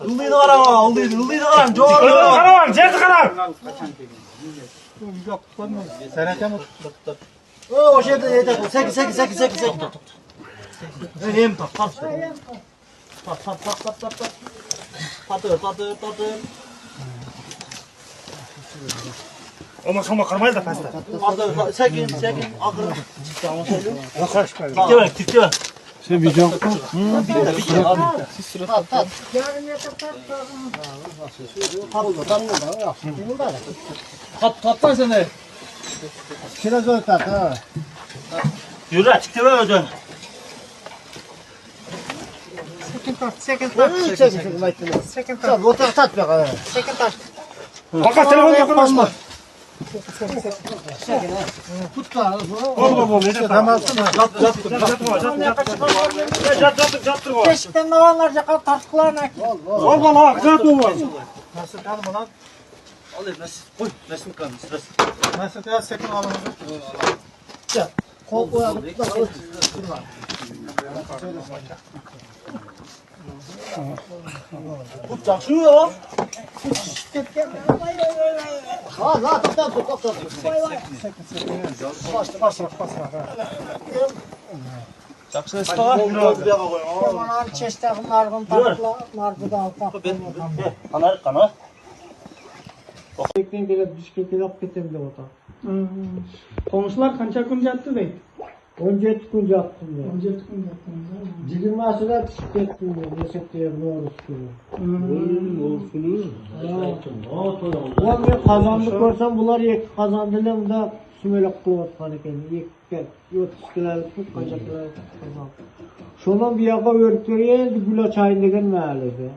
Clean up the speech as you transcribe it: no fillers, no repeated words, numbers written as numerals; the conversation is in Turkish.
Ildıydı qarama, ildıydı qaram, jo'g'ri Qaram, jerni qaram. Sen ekan o'sha yerda aytadi. Sek. Hem top. Patır. Oma qarmaydi da pastda. Patır, sekin, aqır. Tikte bak. Sen video Bitti. Tattan seni. Kiraz ötak ha. Yürü, tikte bak hocam. Second tat. Otak tat be ha. Fakat telefon yakınlaşma. Tutla. Bol nece tamam. Jattır. Beşikten olanlar jakar tarttıklarına. Ol ha, jat bu. Nasıl kalma lan? Al resim. Koy, resim kalmış. Nasıl ya second alın. Kol koyalım. Tut yaxşı ya. Ha, toptan. Basra. Yaxşı istağa. Aman çeşitli margın tarttıklar. Margıda alpak. Kana. Tekten gelip bisikletle yap getirdim de ota. Komşular kança gün yattı bey. 17 gün yattım ya. 17 gün yattınız. Dilim asılar bisikletle reset diye doğru sürüyor. Ulan ben kazandık görsem bunlar yek kazandılar da sümelek kılıvatkan eken. Yek yotuşkiler tut kaçaklar kazandı. Şundan bir yaka örtüyor geldi gül açayın degen meğerledi.